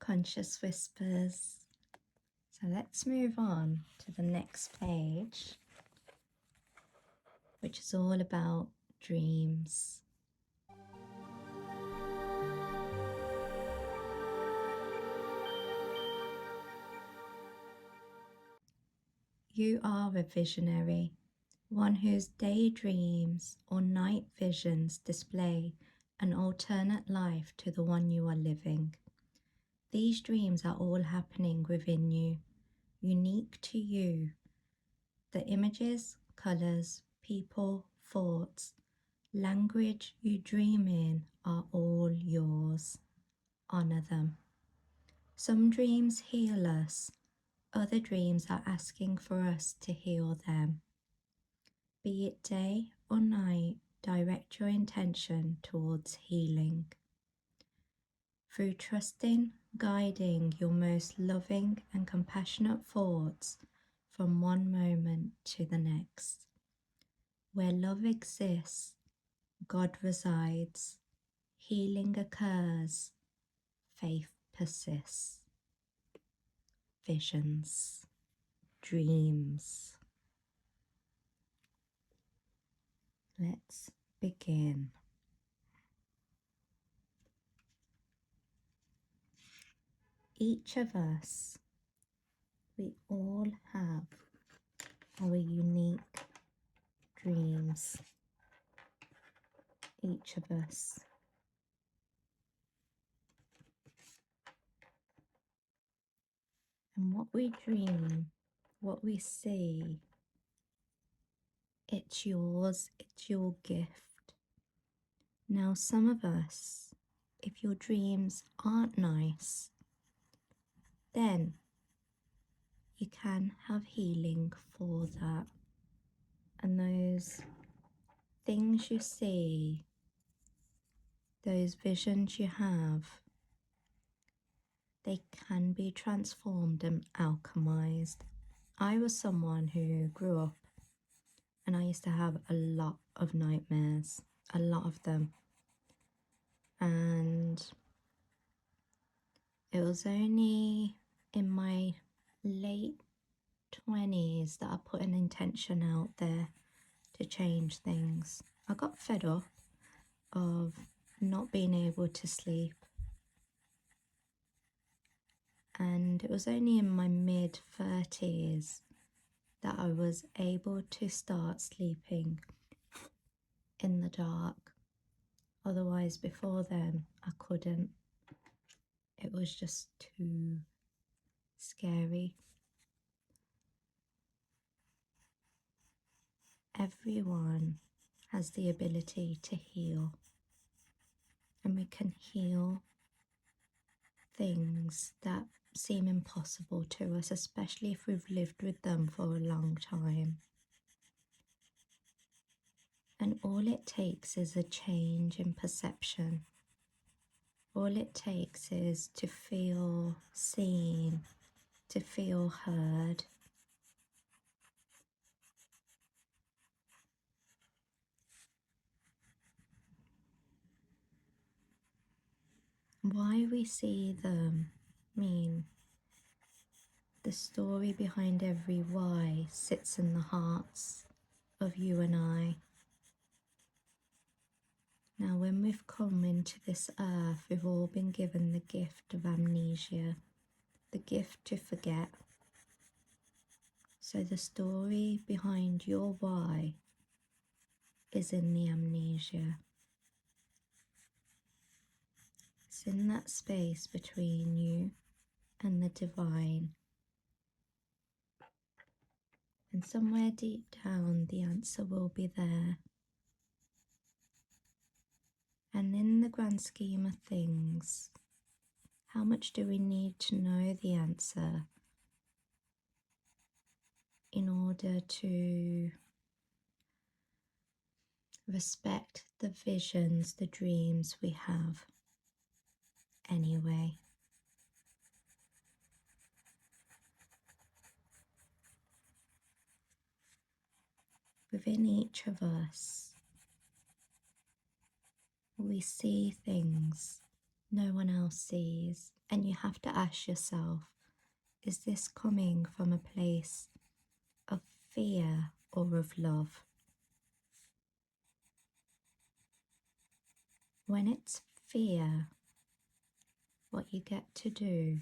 Conscious Whispers. So let's move on to the next page, which is all about dreams. You are a visionary, one whose daydreams or night visions display an alternate life to the one you are living. These dreams are all happening within you, unique to you. The images, colours, people, thoughts, language you dream in are all yours. Honour them. Some dreams heal us, other dreams are asking for us to heal them. Be it day or night, direct your intention towards healing. Through trusting, guiding your most loving and compassionate thoughts from one moment to the next. Where love exists, God resides, healing occurs, faith persists. Visions, dreams. Let's begin. Each of us, we all have our unique dreams. Each of us. And what we dream, what we see, it's yours, it's your gift. Now, some of us, if your dreams aren't nice, then you can have healing for that. And those things you see, those visions you have, they can be transformed and alchemized. I was someone who grew up and I used to have a lot of nightmares, a lot of them. And it was only in my late 20s that I put an intention out there to change things. I got fed up of not being able to sleep. And it was only in my mid-30s that I was able to start sleeping in the dark. Otherwise, before then, I couldn't. It was just too scary. Everyone has the ability to heal. And we can heal things that seem impossible to us, especially if we've lived with them for a long time. And all it takes is a change in perception. All it takes is to feel seen, to feel heard. Why we see them, the story behind every why sits in the hearts of you and I. Now, when we've come into this earth, we've all been given the gift of amnesia, the gift to forget. So the story behind your why is in the amnesia. It's in that space between you and the divine. And somewhere deep down, the answer will be there. And in the grand scheme of things, how much do we need to know the answer in order to respect the visions, the dreams we have anyway? Within each of us, we see things no one else sees. And you have to ask yourself, is this coming from a place of fear or of love? When it's fear, what you get to do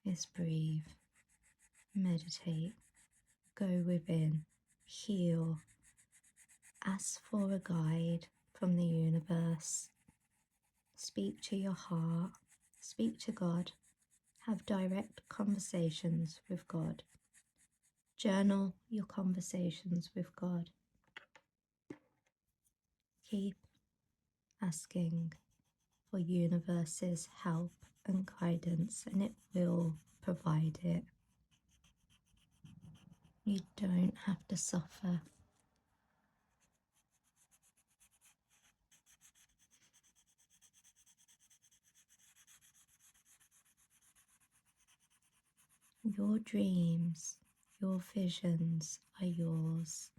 is breathe, meditate, go within, heal, ask for a guide from the universe, speak to your heart, speak to God, have direct conversations with God, journal your conversations with God, keep asking for universe's help and guidance, and it will provide it. You don't have to suffer. Your dreams, your visions are yours,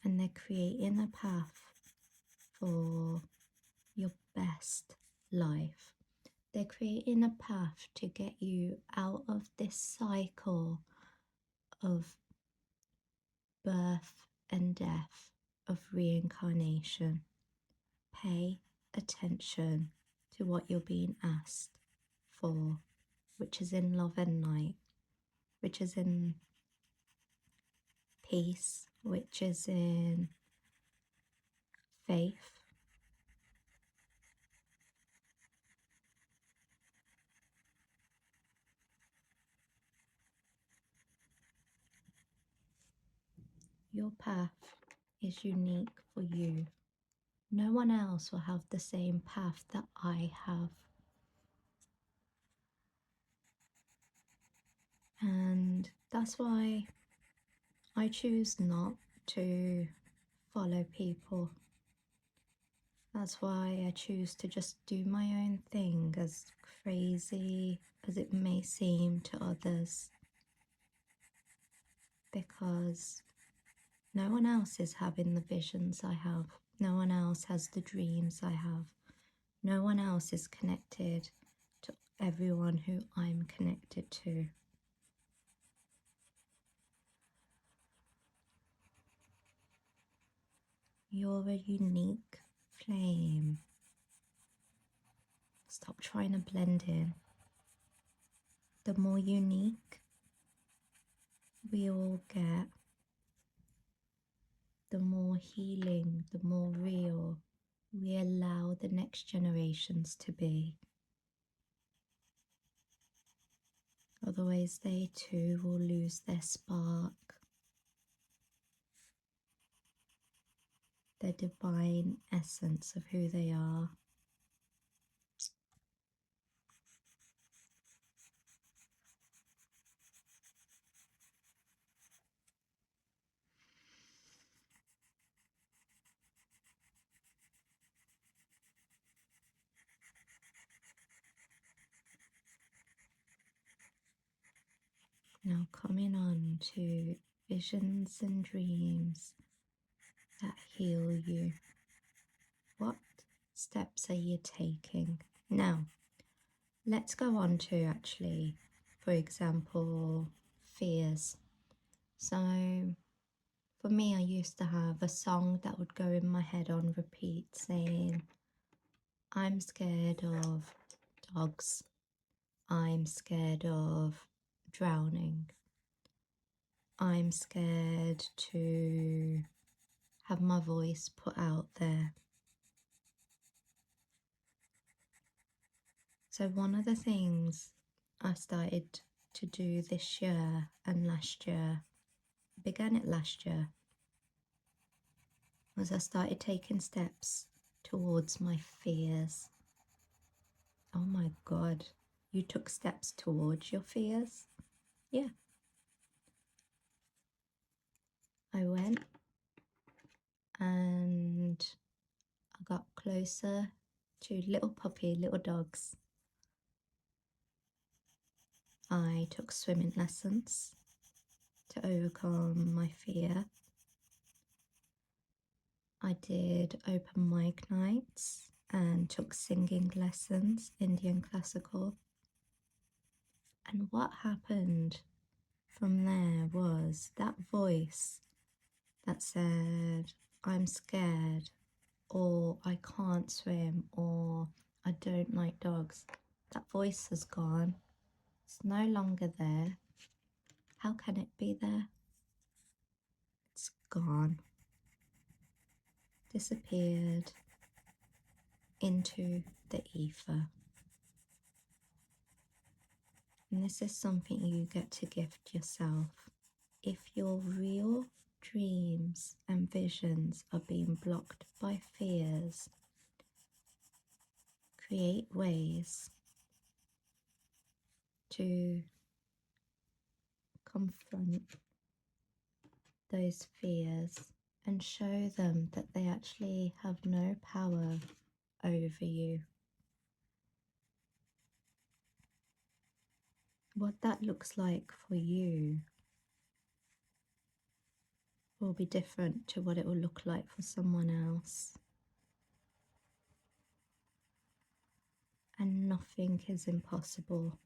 and they're creating a path for your best life. They're creating a path to get you out of this cycle of birth and death, of reincarnation. Pay attention to what you're being asked for, which is in love and light, which is in peace, which is in faith. Your path is unique for you. No one else will have the same path that I have. And that's why I choose not to follow people. That's why I choose to just do my own thing, as crazy as it may seem to others. Because no one else is having the visions I have. No one else has the dreams I have. No one else is connected to everyone who I'm connected to. You're a unique flame. Stop trying to blend in. The more unique we all get, the more healing, the more real we allow the next generations to be. Otherwise, they too will lose their spark, their divine essence of who they are. Now coming on to visions and dreams that heal you. What steps are you taking? Now, let's go on to actually, for example, fears. So for me, I used to have a song that would go in my head on repeat saying, I'm scared of dogs. I'm scared of drowning. I'm scared to have my voice put out there. So one of the things I started to do this year and last year, began it last year, was I started taking steps towards my fears. Oh my God, you took steps towards your fears? Yeah. I went and I got closer to little dogs. I took swimming lessons to overcome my fear. I did open mic nights and took singing lessons, Indian classical. And what happened from there was that voice that said, I'm scared, or I can't swim, or I don't like dogs. That voice has gone. It's no longer there. How can it be there? It's gone. Disappeared into the ether. And this is something you get to gift yourself. If your real dreams and visions are being blocked by fears, create ways to confront those fears and show them that they actually have no power over you. What that looks like for you will be different to what it will look like for someone else. And nothing is impossible.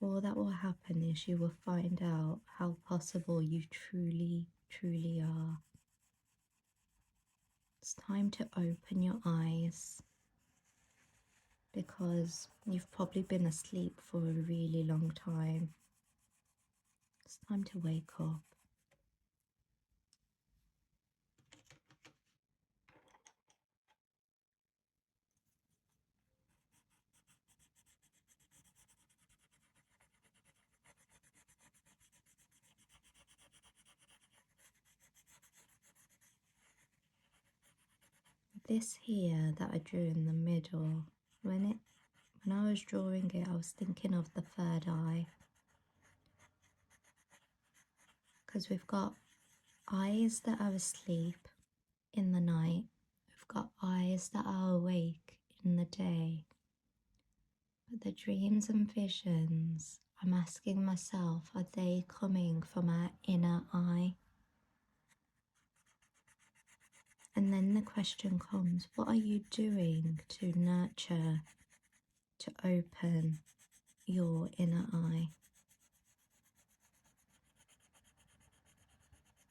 All that will happen is you will find out how possible you truly, truly are. It's time to open your eyes because you've probably been asleep for a really long time. It's time to wake up. This here that I drew in the middle, when I was drawing it, I was thinking of the third eye. Because we've got eyes that are asleep in the night. We've got eyes that are awake in the day. But the dreams and visions, I'm asking myself, are they coming from our inner eye? And then the question comes, what are you doing to nurture, to open your inner eye?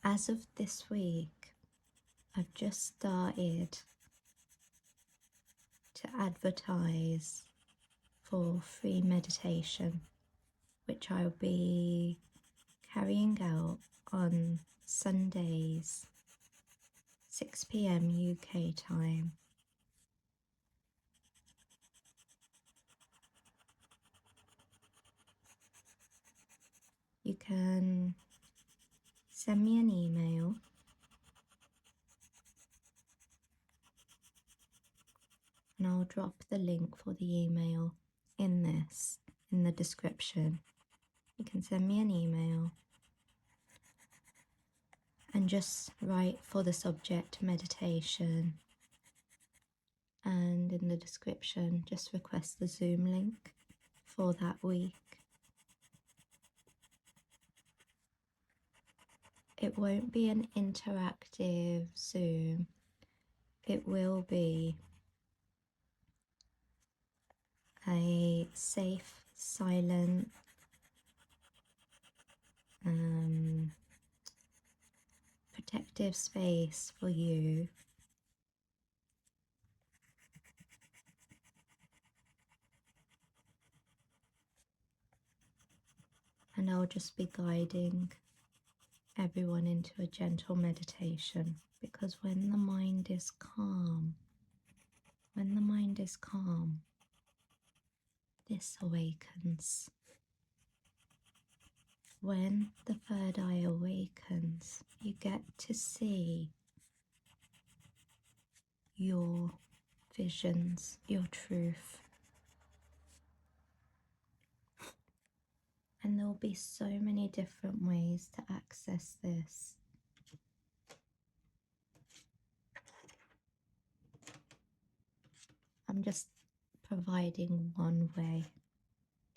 As of this week, I've just started to advertise for free meditation, which I'll be carrying out on Sundays, 6 p.m. UK time. You can send me an email and I'll drop the link for the email in the description. You can send me an email and just write for the subject meditation, and in the description just request the Zoom link for that week. It won't be an interactive Zoom. It will be a safe, silent, protective space for you and I'll just be guiding everyone into a gentle meditation, because when the mind is calm, this awakens. When the third eye awakens, you get to see your visions, your truth. And there'll be so many different ways to access this. I'm just providing one way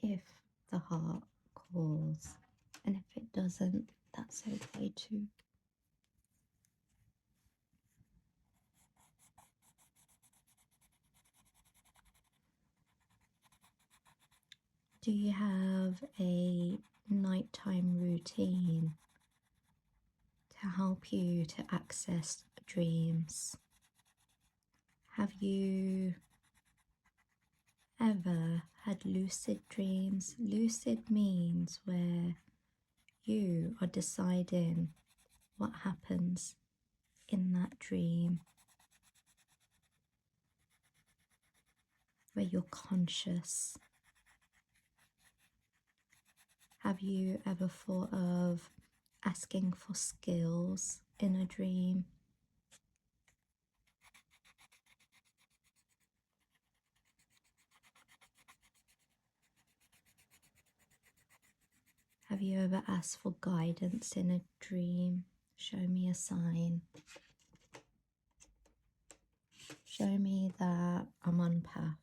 if the heart calls. And if it doesn't, that's okay too. Do you have a nighttime routine to help you to access dreams? Have you ever had lucid dreams? Lucid means where you are deciding what happens in that dream, where you're conscious. Have you ever thought of asking for skills in a dream? Have you ever asked for guidance in a dream? Show me a sign. Show me that I'm on path.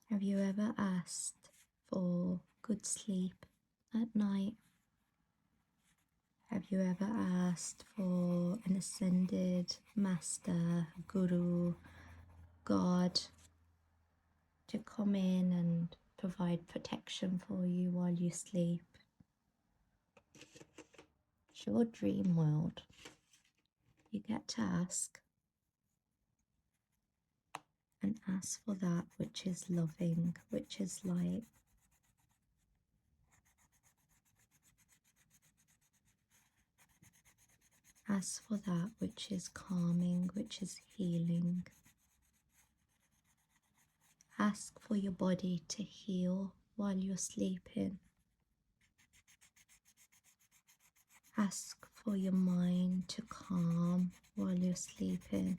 Have you ever asked for good sleep at night? Have you ever asked for an ascended master, guru, God to come in and provide protection for you while you sleep? It's your dream world. You get to ask, and ask for that which is loving, which is light. Ask for that which is calming, which is healing. Ask for your body to heal while you're sleeping. Ask for your mind to calm while you're sleeping.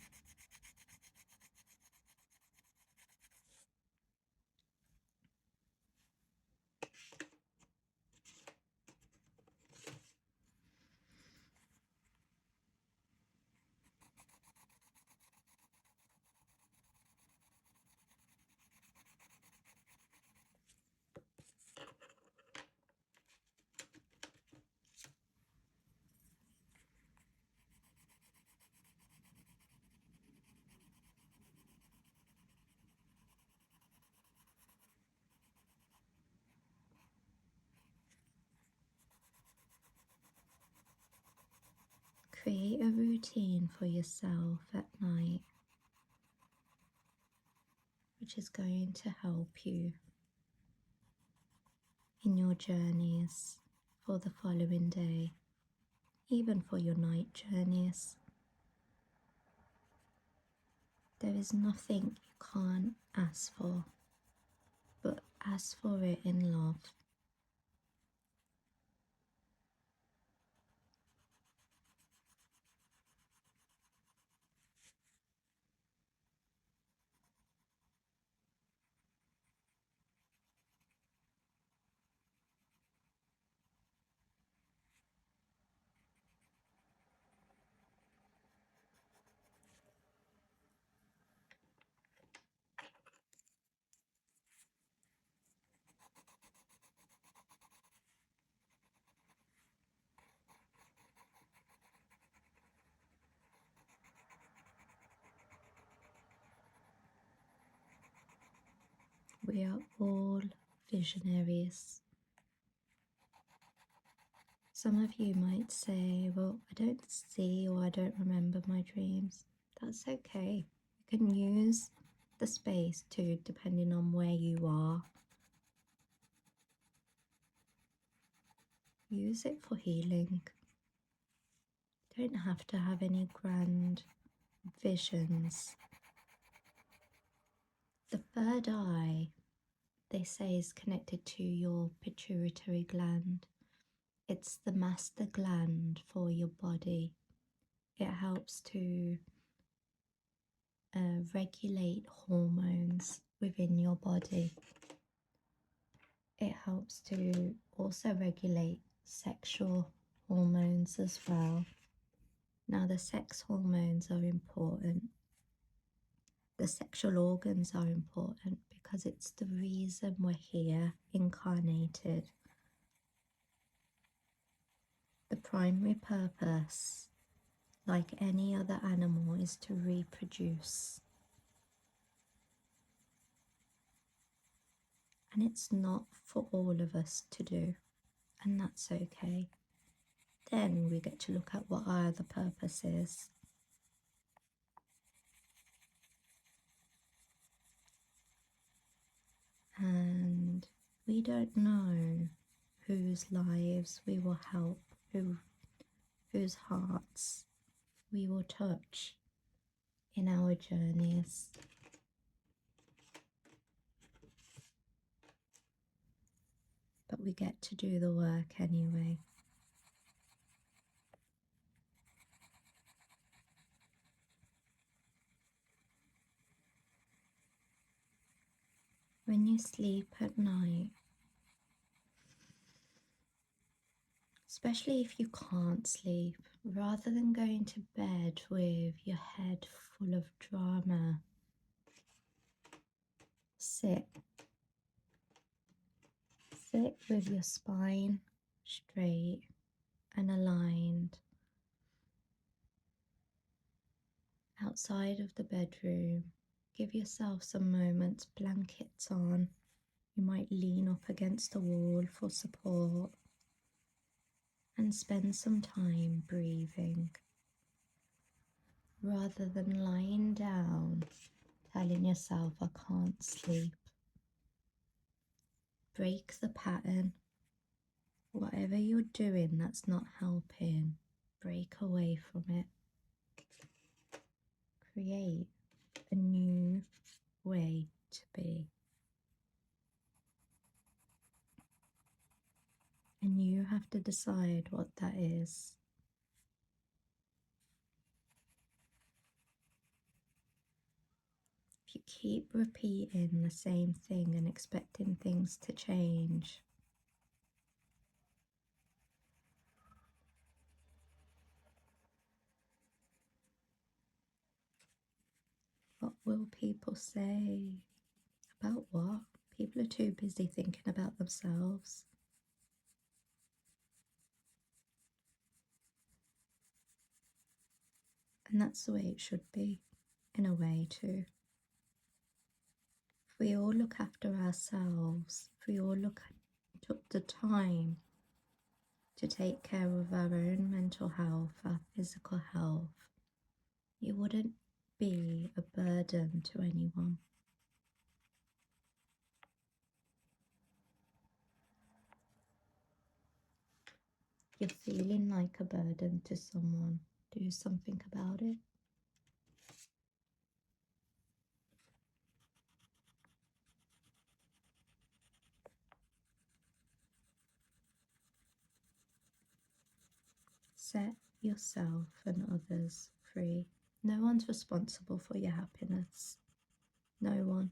Create a routine for yourself at night, which is going to help you in your journeys for the following day, even for your night journeys. There is nothing you can't ask for, but ask for it in love. We are all visionaries. Some of you might say, well, I don't see or I don't remember my dreams. That's okay. You can use the space too, depending on where you are. Use it for healing. Don't have to have any grand visions. The third eye, they say, is connected to your pituitary gland. It's the master gland for your body. It helps to regulate hormones within your body. It helps to also regulate sexual hormones as well. Now, the sex hormones are important. The sexual organs are important because it's the reason we're here incarnated. primary purpose, like any other animal, is to reproduce. And it's not for all of us to do, and that's okay. Then we get to look at what our other purpose is. And we don't know whose lives we will help, whose hearts we will touch in our journeys. But we get to do the work anyway. When you sleep at night, especially if you can't sleep, rather than going to bed with your head full of drama, sit with your spine straight and aligned. Outside of the bedroom, give yourself some moments, blankets on. You might lean up against a wall for support and spend some time breathing rather than lying down telling yourself I can't sleep. Break the pattern. Whatever you're doing that's not helping, break away from it. Create a new way to be. And you have to decide what that is. If you keep repeating the same thing and expecting things to change, what will people say? About what? People are too busy thinking about themselves. And that's the way it should be, in a way too. If we all look after ourselves, if we all took the time to take care of our own mental health, our physical health, you wouldn't be a burden to anyone. You're feeling like a burden to someone, do something about it. Set yourself and others free. No one's responsible for your happiness. No one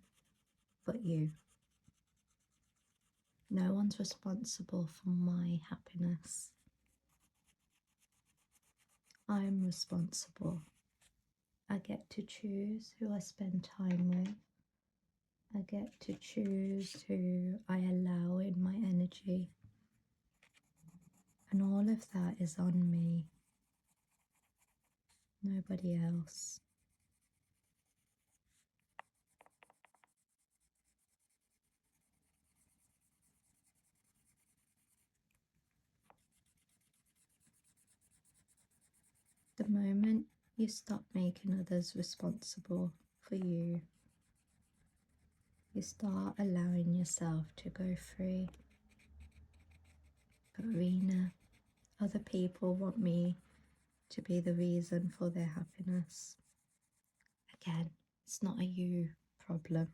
but you. No one's responsible for my happiness. I'm responsible. I get to choose who I spend time with. I get to choose who I allow in my energy. And all of that is on me. Nobody else. The moment you stop making others responsible for you, you start allowing yourself to go free. But Reena, other people want me to be the reason for their happiness. Again, it's not a you problem.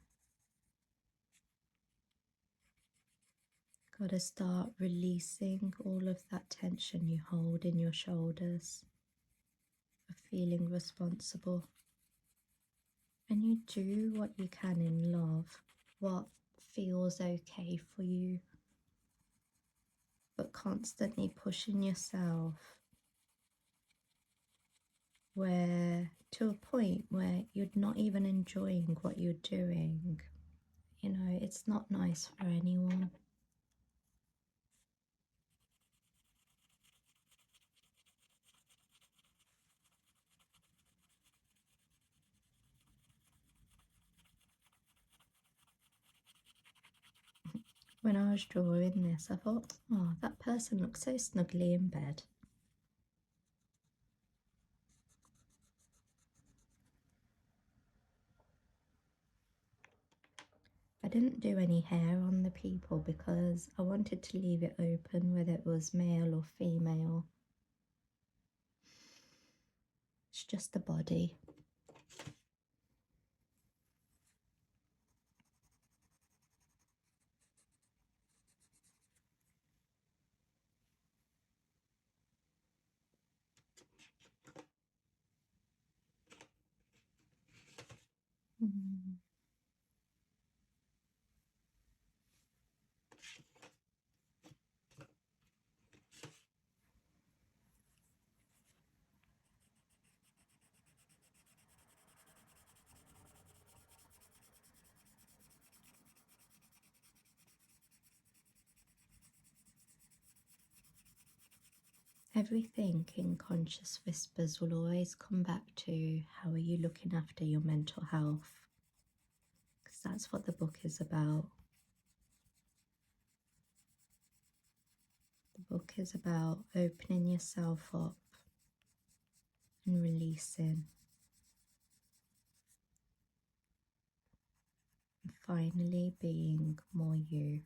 Gotta start releasing all of that tension you hold in your shoulders of feeling responsible. And you do what you can in love, what feels okay for you, but constantly pushing yourself to a point where you're not even enjoying what you're doing. You know, it's not nice for anyone. When I was drawing this, I thought, oh, that person looks so snugly in bed. I didn't do any hair on the people because I wanted to leave it open whether it was male or female. It's just the body. Mm. Everything in Conscious Whispers will always come back to how are you looking after your mental health, because that's what the book is about. The book is about opening yourself up and releasing, and finally being more you.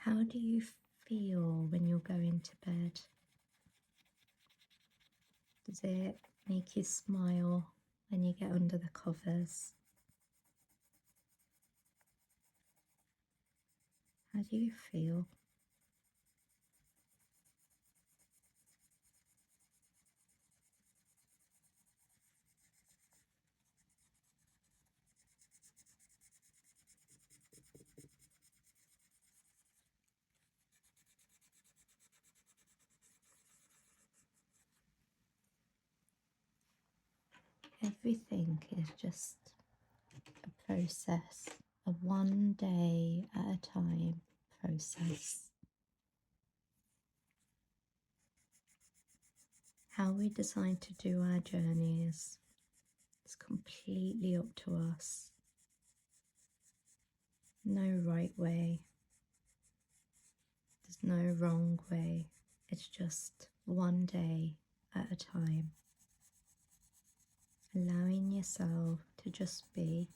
How do you feel when you're going to bed? Does it make you smile when you get under the covers? How do you feel? Everything is just a process, a one day at a time process. How we decide to do our journeys is completely up to us. No right way, there's no wrong way. It's just one day at a time. Allowing yourself to just be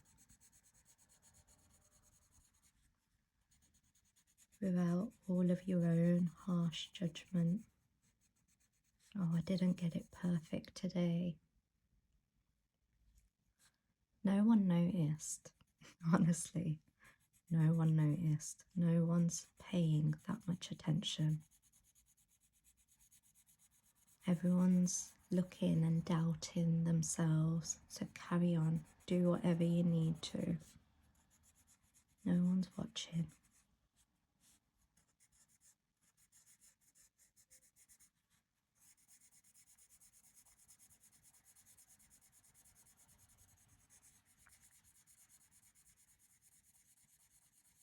without all of your own harsh judgment. Oh, I didn't get it perfect today. No one noticed, honestly. No one noticed. No one's paying that much attention. Everyone's looking and doubting themselves, so carry on. Do whatever you need to. No one's watching.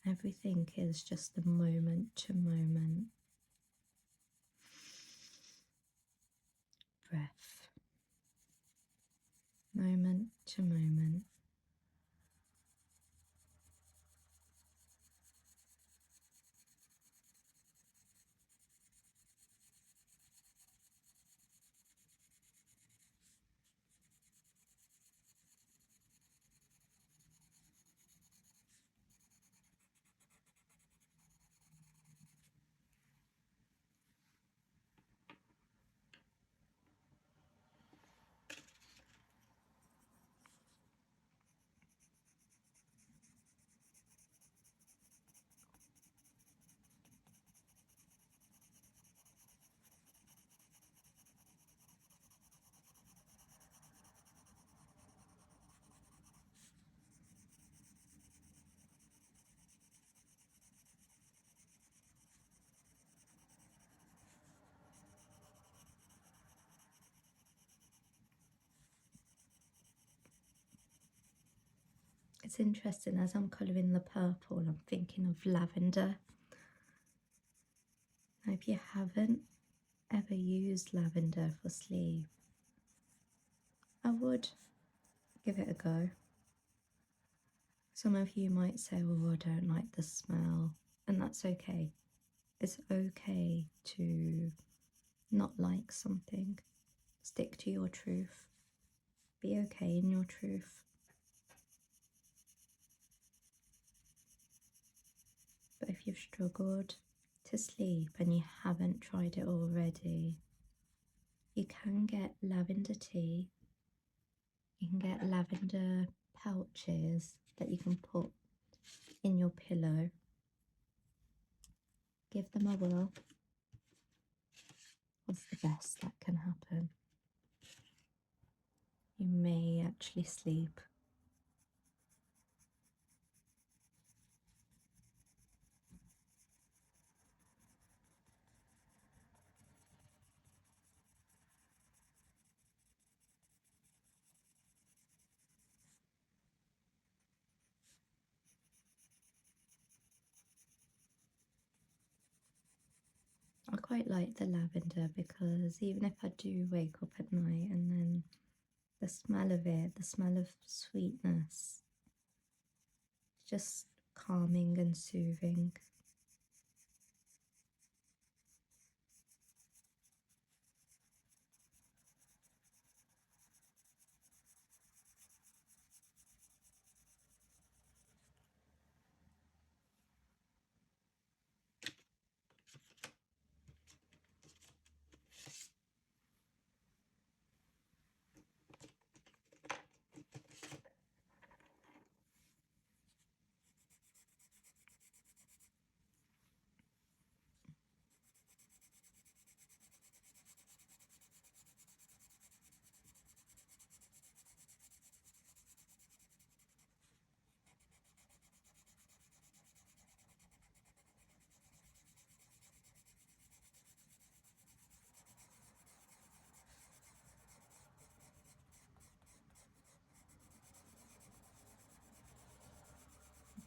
Everything is just a moment to moment breath. Moment to moment. It's interesting, as I'm colouring the purple, I'm thinking of lavender. Now, if you haven't ever used lavender for sleep, I would give it a go. Some of you might say, oh, I don't like the smell, and that's okay. It's okay to not like something. Stick to your truth. Be okay in your truth. But if you've struggled to sleep and you haven't tried it already, you can get lavender tea. You can get lavender pouches that you can put in your pillow. Give them a whirl. What's the best that can happen? You may actually sleep. I quite like the lavender because even if I do wake up at night and then the smell of it, the smell of sweetness, just calming and soothing.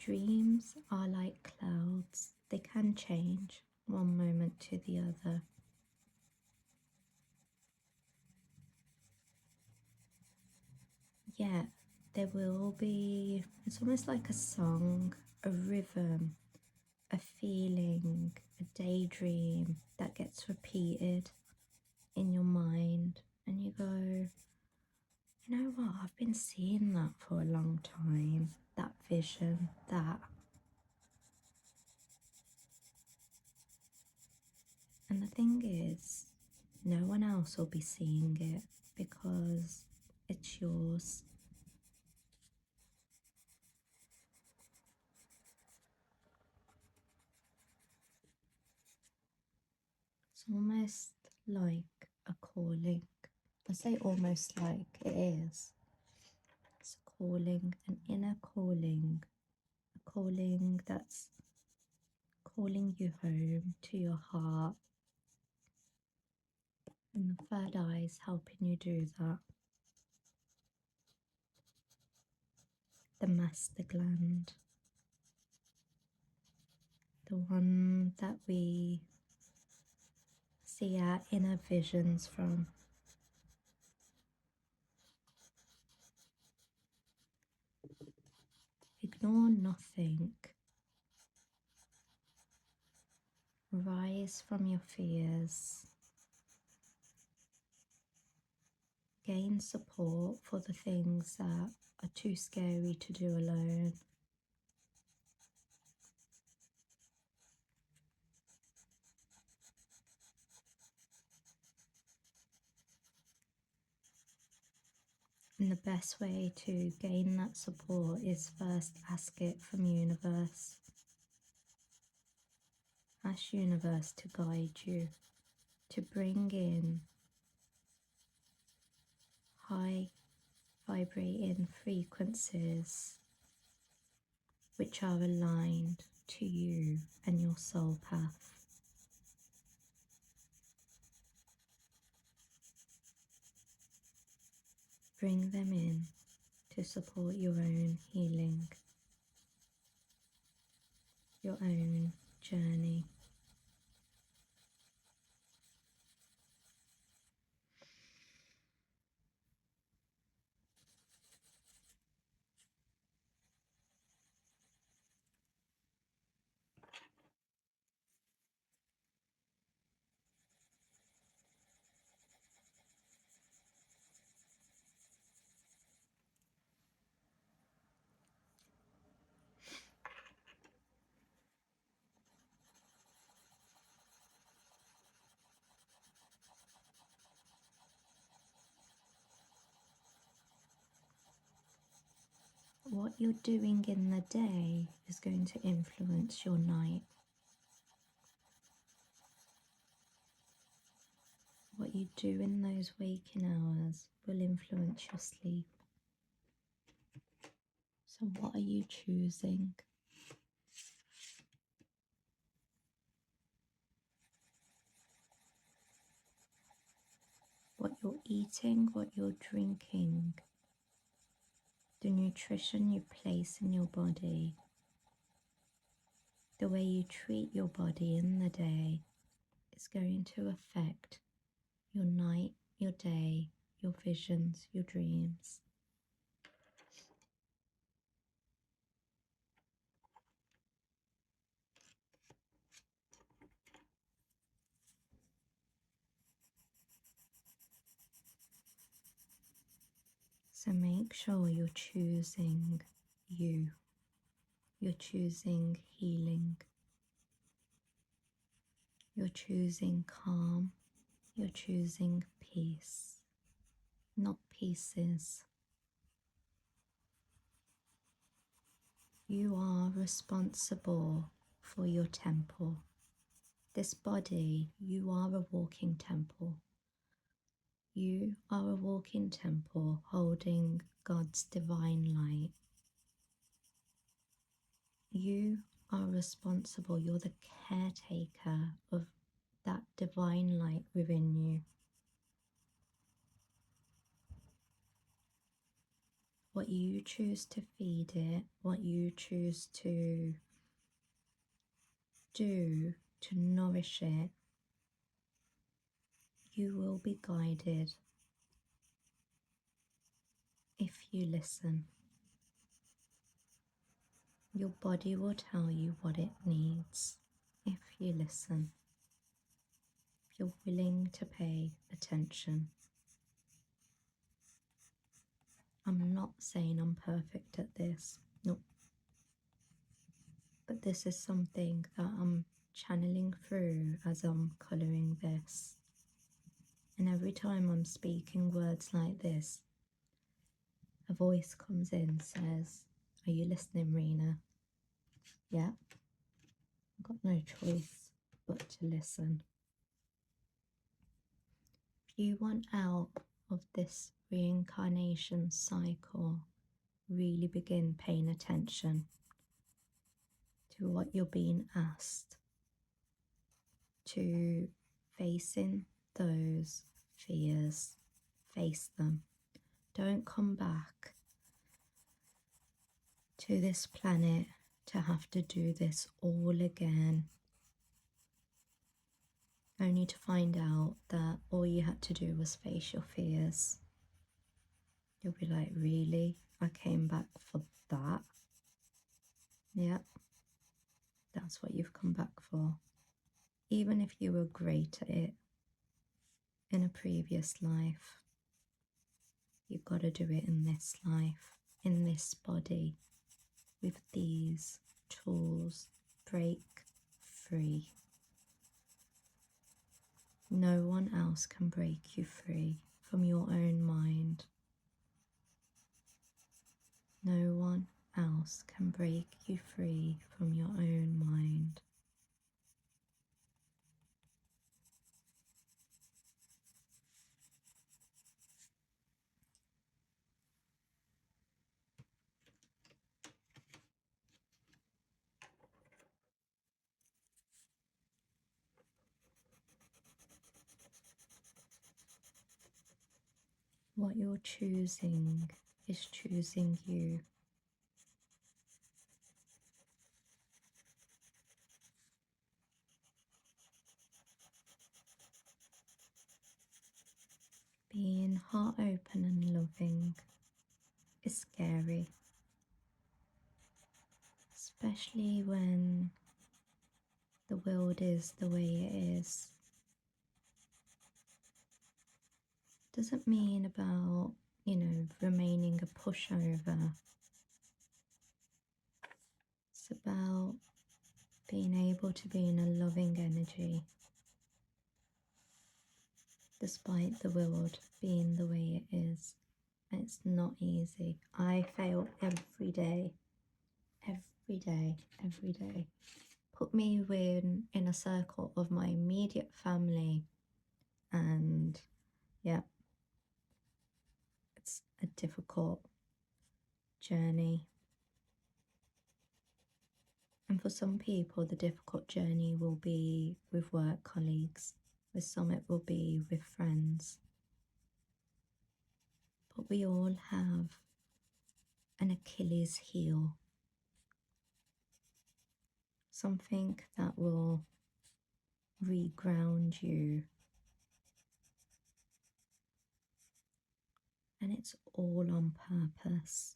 Dreams are like clouds. They can change one moment to the other. Yet there will be, it's almost like a song, a rhythm, a feeling, a daydream that gets repeated in your mind, and you go, you know what, I've been seeing that for a long time, that vision, that. And the thing is, no one else will be seeing it because it's yours. It's almost like a calling. I say almost like it is. It's a calling, an inner calling, a calling that's calling you home to your heart. And the third eye is helping you do that. The master gland, the one that we see our inner visions from. Ignore nothing. Rise from your fears. Gain support for the things that are too scary to do alone. And the best way to gain that support is first ask it from universe. Ask universe to guide you, to bring in high vibrating frequencies which are aligned to you and your soul path. Bring them in to support your own healing, your own journey. What you're doing in the day is going to influence your night. What you do in those waking hours will influence your sleep. So what are you choosing? What you're eating, what you're drinking, the nutrition you place in your body, the way you treat your body in the day is going to affect your night, your day, your visions, your dreams. So make sure you're choosing you. You're choosing healing. You're choosing calm. You're choosing peace, not pieces. You are responsible for your temple. This body, you are a walking temple. You are a walking temple holding God's divine light. You are responsible. You're the caretaker of that divine light within you. What you choose to feed it, what you choose to do to nourish it, you will be guided if you listen. Your body will tell you what it needs if you listen, if you're willing to pay attention. I'm not saying I'm perfect at this, no. But this is something that I'm channeling through as I'm colouring this. And every time I'm speaking words like this, a voice comes in, says, "Are you listening, Reena?" Yeah. I've got no choice but to listen. If you want out of this reincarnation cycle, really begin paying attention to what you're being asked, to facing those fears. Face them. Don't come back to this planet to have to do this all again, only to find out that all you had to do was face your fears. You'll be like, really? I came back for that? Yeah, that's what you've come back for. Even if you were great at it in a previous life, you've got to do it in this life, in this body, with these tools. Break free. No one else can break you free from your own mind. No one else can break you free from your own mind. What you're choosing is choosing you. Being heart open and loving is scary, especially when the world is the way it is. Doesn't mean about, remaining a pushover. It's about being able to be in a loving energy despite the world being the way it is. It's not easy. I fail every day, every day, every day. Put me in a circle of my immediate family, and yeah, it's a difficult journey. And for some people, the difficult journey will be with work colleagues. With some, it will be with friends. But we all have an Achilles heel, something that will reground you. And it's all on purpose,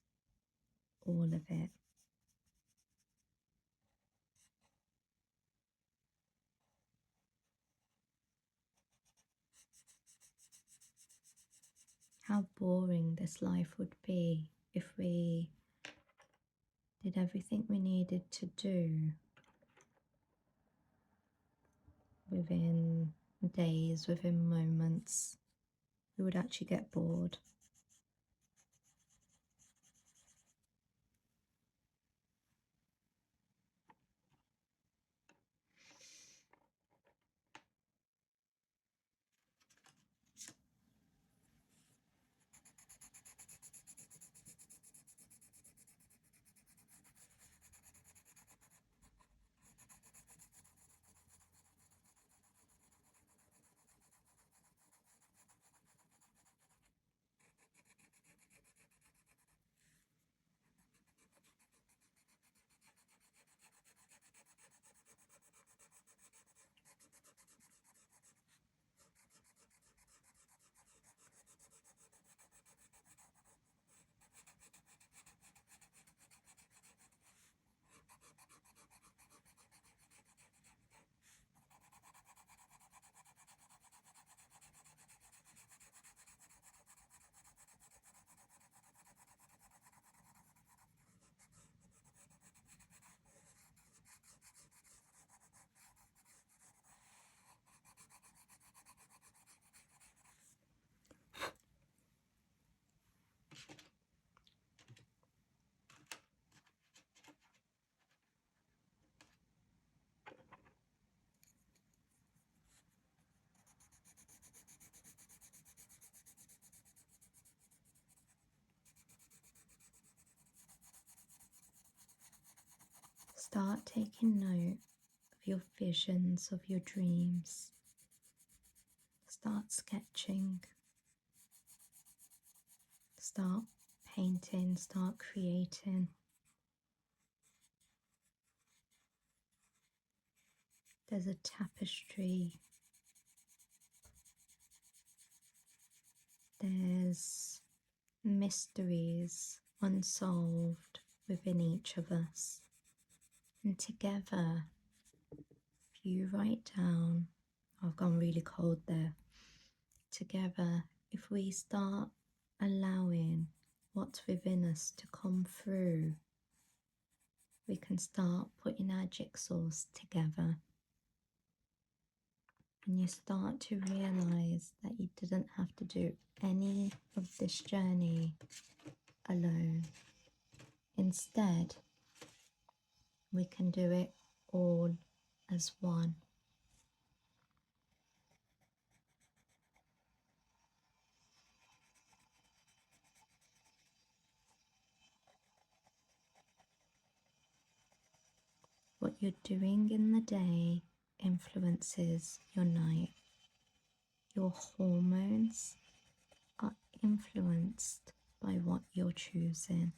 all of it. How boring this life would be if we did everything we needed to do within days, within moments. We would actually get bored. Start taking note of your visions, of your dreams. Start sketching. Start painting. Start creating. There's a tapestry. There's mysteries unsolved within each of us. And together, if you write down, I've gone really cold there. Together, if we start allowing what's within us to come through, we can start putting our jigsaws together. And you start to realize that you didn't have to do any of this journey alone. Instead, we can do it all as one. What you're doing in the day influences your night. Your hormones are influenced by what you're choosing.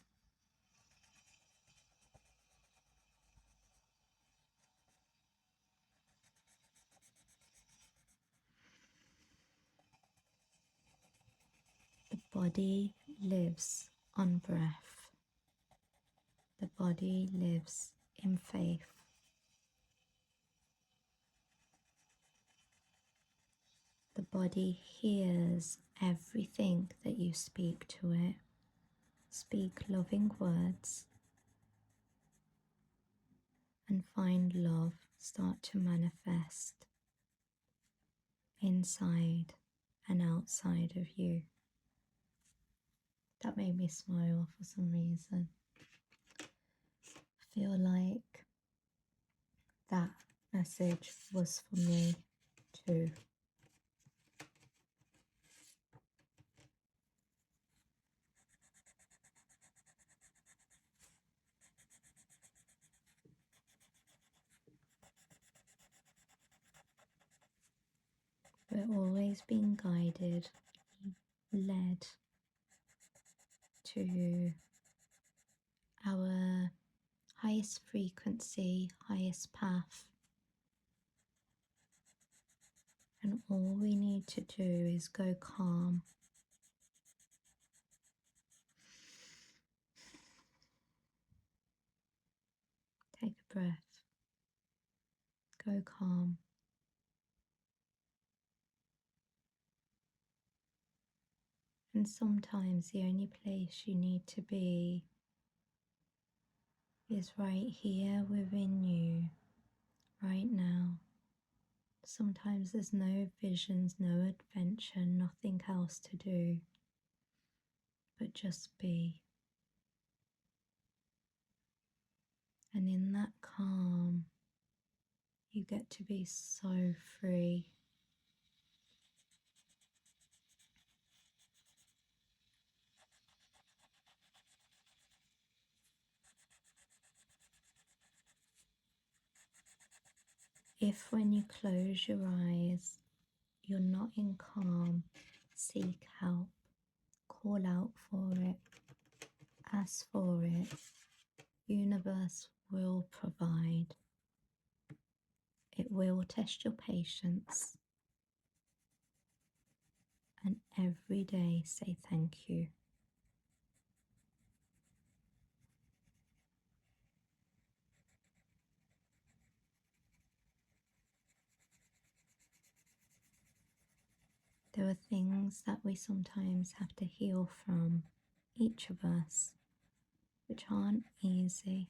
The body lives on breath. The body lives in faith. The body hears everything that you speak to it. Speak loving words and find love start to manifest inside and outside of you. That made me smile for some reason. I feel like that message was for me too. We're always being guided, led to our highest frequency, highest path. And all we need to do is go calm. Take a breath. Go calm. And sometimes the only place you need to be is right here within you, right now. Sometimes there's no visions, no adventure, nothing else to do, but just be. And in that calm, you get to be so free. If when you close your eyes, you're not in calm, seek help, call out for it, ask for it. Universe will provide. It will test your patience. And every day say thank you. There are things that we sometimes have to heal from, each of us, which aren't easy.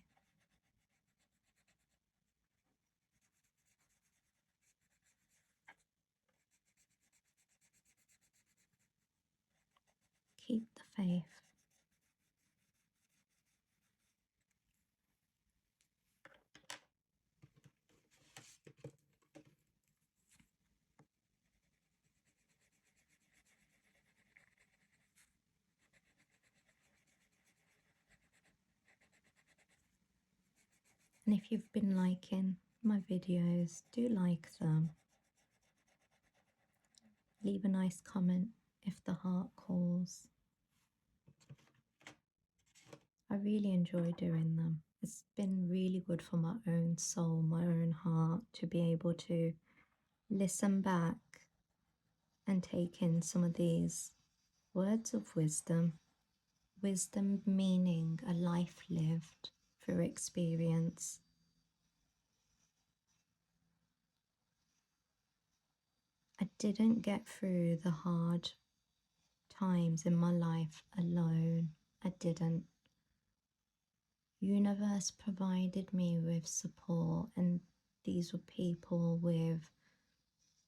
Keep the faith. And if you've been liking my videos, do like them. Leave a nice comment if the heart calls. I really enjoy doing them. It's been really good for my own soul, my own heart, to be able to listen back and take in some of these words of wisdom. Wisdom meaning a life lived through experience. I didn't get through the hard times in my life alone. I didn't. Universe provided me with support, and these were people with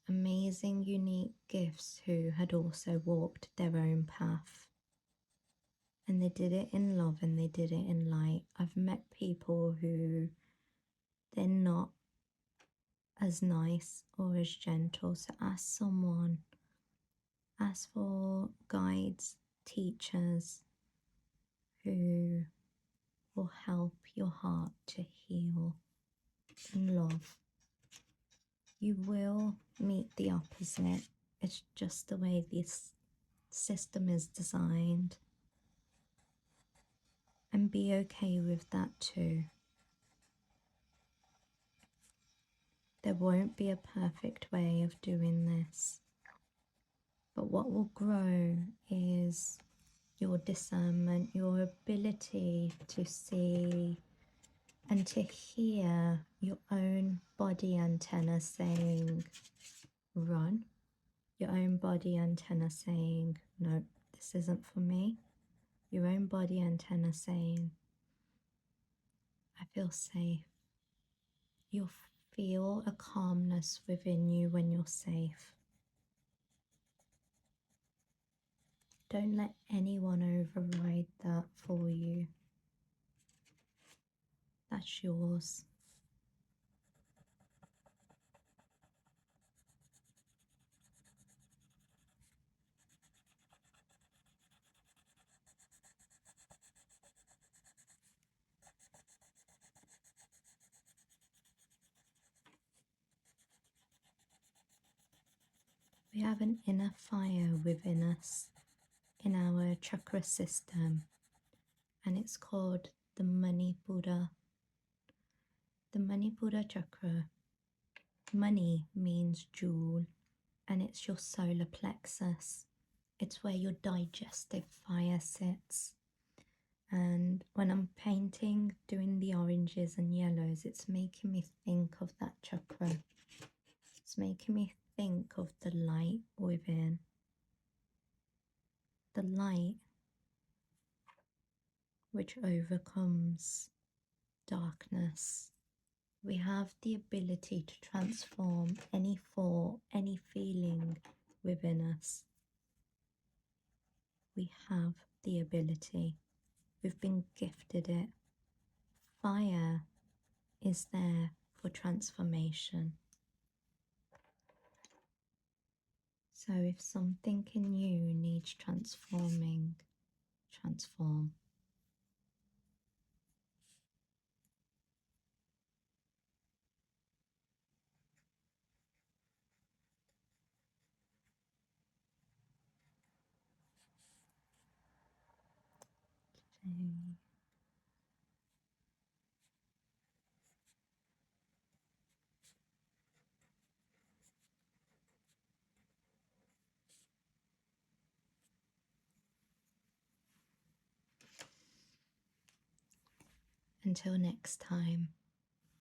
amazing, unique gifts who had also walked their own path. And they did it in love and they did it in light. I've met people who they're not as nice or as gentle. So ask someone, ask for guides, teachers who will help your heart to heal and love. You will meet the opposite. It's just the way this system is designed. And be okay with that too. There won't be a perfect way of doing this, but what will grow is your discernment, your ability to see and to hear your own body antenna saying, run. Your own body antenna saying, no, this isn't for me. Your own body antenna saying, I feel safe. You'll feel a calmness within you when you're safe. Don't let anyone override that for you. That's yours. We have an inner fire within us, in our chakra system, and it's called the Manipura. The Manipura chakra. Mani means jewel, and it's your solar plexus. It's where your digestive fire sits. And when I'm painting, doing the oranges and yellows, it's making me think of that chakra. It's making me think of the light within. The light which overcomes darkness. We have the ability to transform any thought, any feeling within us. We have the ability. We've been gifted it. Fire is there for transformation. So if something in you needs transforming, transform. Okay. Until next time.